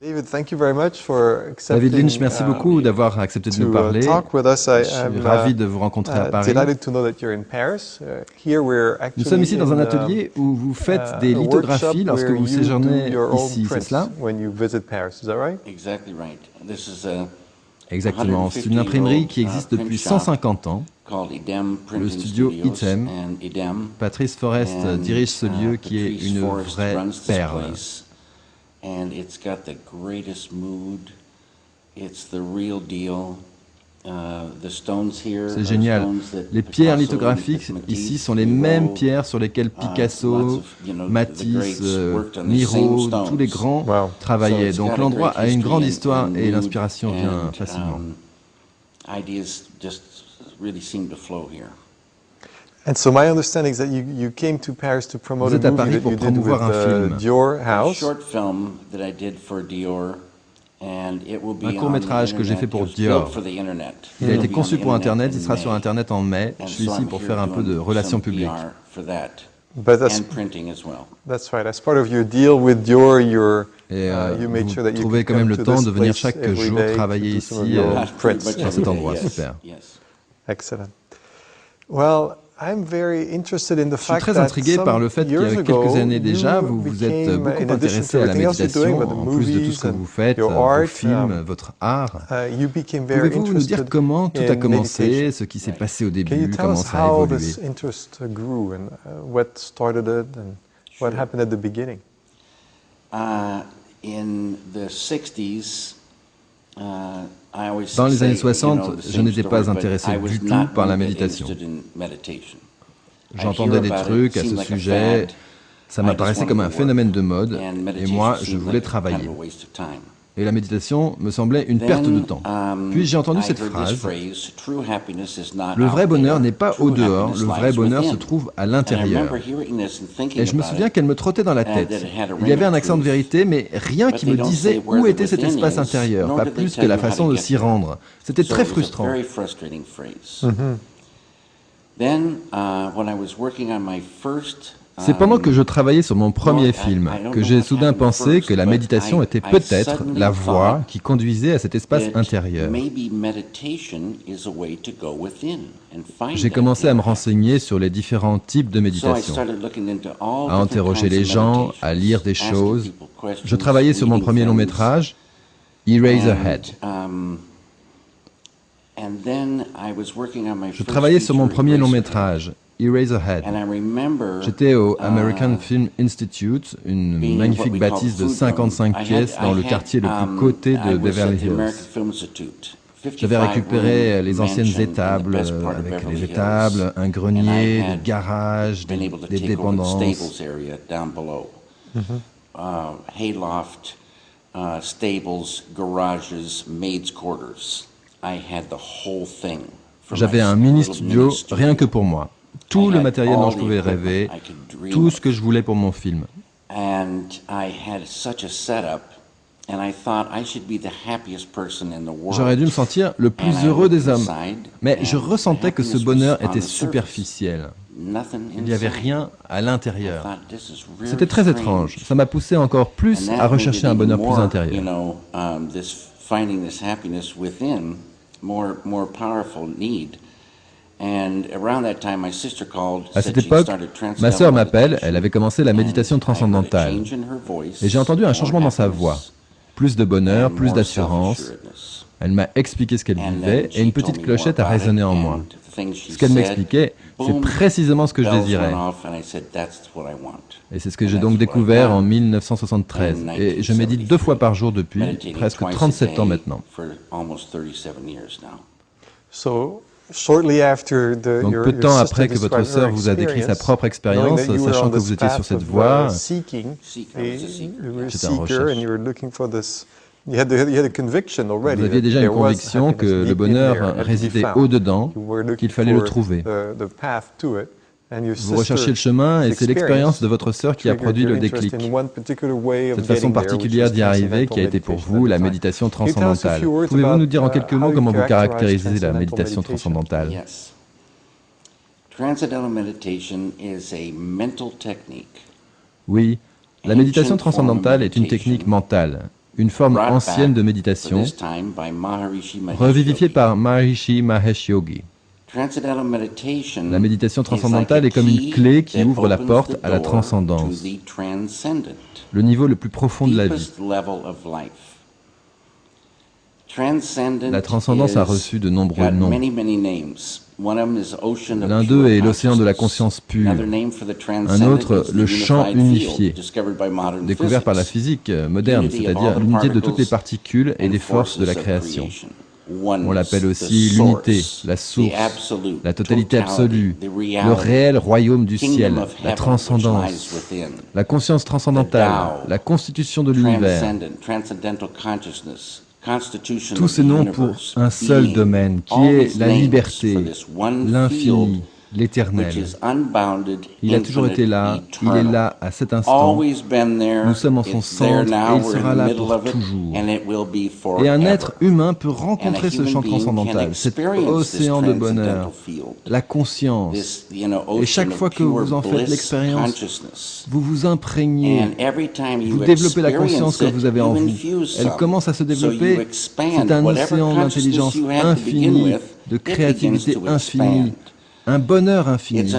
David Lynch, merci beaucoup d'avoir accepté de nous parler. Je suis ravi de vous rencontrer à Paris. Nous sommes ici dans un atelier où vous faites des lithographies lorsque vous séjournez ici, c'est cela? Exactement. C'est une imprimerie qui existe depuis 150 ans. Le studio ITEM. Patrice Forrest dirige ce lieu qui est une vraie perle. C'est génial. Les pierres lithographiques ici sont les mêmes pierres sur lesquelles Picasso, Matisse, Miro, tous les grands travaillaient. Donc l'endroit a une grande histoire et l'inspiration vient facilement. Vous êtes à Paris pour promouvoir un film. Un court-métrage que j'ai fait pour Dior. Il a été conçu pour Internet, il sera sur Internet en mai. Je suis ici pour faire un peu de relations publiques. Et vous trouvez quand même le temps de venir chaque jour travailler ici, dans cet endroit. Super. Excellent. Je suis très intrigué par le fait qu'il y a quelques années déjà, vous vous êtes beaucoup intéressé à la méditation, en plus de tout ce que vous faites, vos films, votre art. Pouvez-vous nous dire comment tout a commencé, ce qui s'est passé au début, comment ça a évolué? Dans les années 60, je n'étais pas intéressé du tout par la méditation. J'entendais des trucs à ce sujet, ça m'apparaissait comme un phénomène de mode, et moi, je voulais travailler. Et la méditation me semblait une perte de temps. Puis j'ai entendu cette phrase, « Le vrai bonheur n'est pas au dehors, le vrai bonheur se trouve à l'intérieur. » Et je me souviens qu'elle me trottait dans la tête. Il y avait un accent de vérité, mais rien qui me disait où était cet espace intérieur, pas plus que la façon de s'y rendre. C'était très frustrant. C'est pendant que je travaillais sur mon premier film que j'ai soudain pensé que la méditation était peut-être la voie qui conduisait à cet espace intérieur. J'ai commencé à me renseigner sur les différents types de méditation, à interroger les gens, à lire des choses. Je travaillais sur mon premier long métrage, Eraserhead. Je travaillais sur mon premier long métrage, Eraserhead. J'étais au American Film Institute, une magnifique bâtisse de 55 pièces dans le quartier le plus coté de Beverly Hills. J'avais récupéré les anciennes étables, avec les étables, un grenier, des garages, des dépendances. Hayloft, stables, garages, maids' quarters. J'avais un mini-studio rien que pour moi. Tout le matériel dont je pouvais rêver, tout ce que je voulais pour mon film. J'aurais dû me sentir le plus heureux des hommes, mais je ressentais que ce bonheur était superficiel. Il n'y avait rien à l'intérieur. C'était très étrange. Ça m'a poussé encore plus à rechercher un bonheur plus intérieur. À cette époque, ma sœur m'appelle, elle avait commencé la méditation transcendantale. Et j'ai entendu un changement dans sa voix. Plus de bonheur, plus d'assurance. Elle m'a expliqué ce qu'elle vivait et une petite clochette a résonné en moi. Ce qu'elle m'expliquait, c'est précisément ce que je désirais. Et c'est ce que j'ai donc découvert en 1973. Et je médite 2 fois par jour depuis presque 37 ans maintenant. Donc peu de temps après que votre sœur vous a décrit sa propre expérience, sachant que vous étiez sur cette voie, j'étais en recherche. Vous aviez déjà une conviction que le bonheur résidait au-dedans, qu'il fallait le trouver. Vous recherchez le chemin et c'est l'expérience de votre sœur qui a produit le déclic. Cette façon particulière d'y arriver qui a été pour vous la méditation transcendantale. Pouvez-vous nous dire en quelques mots comment vous caractérisez la méditation transcendantale? Oui, la méditation transcendantale est une technique mentale. une forme ancienne de méditation, revivifiée par Maharishi Mahesh Yogi. La méditation transcendantale est comme une clé qui ouvre la porte à la transcendance, le niveau le plus profond de la vie. La transcendance a reçu de nombreux noms. L'un d'eux est l'océan de la conscience pure, un autre le champ unifié, découvert par la physique moderne, c'est-à-dire l'unité de toutes les particules et des forces de la création. On l'appelle aussi l'unité, la source, la totalité absolue, le réel royaume du ciel, la transcendance, la conscience transcendantale, la constitution de l'univers. Tous ces noms pour un seul domaine, qui est la liberté, l'infini, l'éternel. Il a toujours été là, il est là à cet instant. Nous sommes en son centre et il sera là pour toujours. Et un être humain peut rencontrer ce champ transcendantal, cet océan de bonheur, la conscience. Et chaque fois que vous en faites l'expérience, vous vous imprégnez, vous développez la conscience que vous avez en vous. Elle commence à se développer. C'est un océan d'intelligence infinie, de créativité infinie. Un bonheur infini,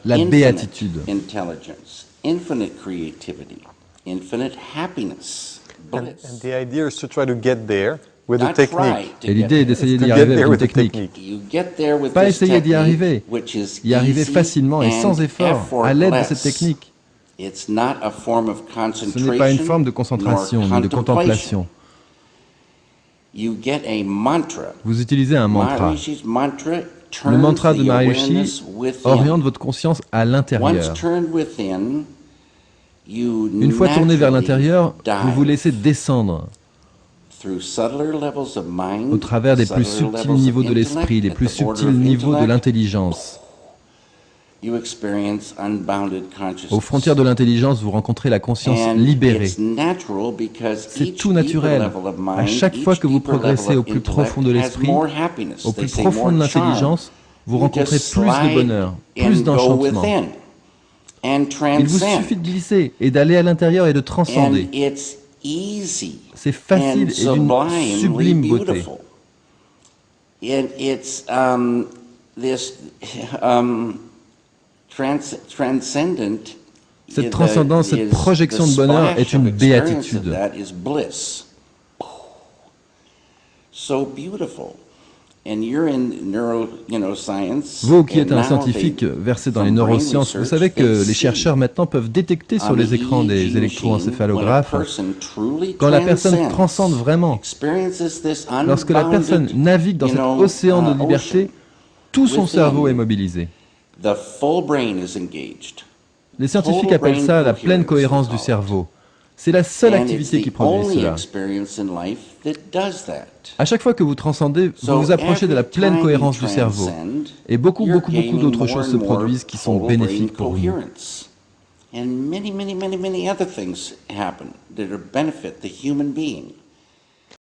la béatitude. Et l'idée est d'essayer d'y arriver avec une technique. Pas essayer d'y arriver, y arriver facilement et sans effort, à l'aide de cette technique. Ce n'est pas une forme de concentration ni de contemplation. Vous utilisez un mantra. Le mantra de Maharishi oriente votre conscience à l'intérieur. Une fois tourné vers l'intérieur, vous vous laissez descendre au travers des plus subtils niveaux de l'esprit, des plus subtils niveaux de l'intelligence. Aux frontières de l'intelligence, vous rencontrez la conscience libérée. C'est tout naturel. À chaque fois que vous progressez au plus profond de l'esprit, au plus profond de l'intelligence, vous rencontrez plus de bonheur, plus d'enchantement. Il vous suffit de glisser et d'aller à l'intérieur et de transcender. C'est facile et d'une sublime beauté. Cette transcendance, cette projection de bonheur est une béatitude. Vous qui êtes un scientifique versé dans les neurosciences, vous savez que les chercheurs maintenant peuvent détecter sur les écrans des électroencéphalographes quand la personne transcende vraiment. Lorsque la personne navigue dans cet océan de liberté, tout son cerveau est mobilisé. Les scientifiques appellent ça la pleine cohérence du cerveau. C'est la seule activité qui produit cela. À chaque fois que vous transcendez, vous vous approchez de la pleine cohérence du cerveau. Et beaucoup d'autres choses se produisent qui sont bénéfiques pour vous.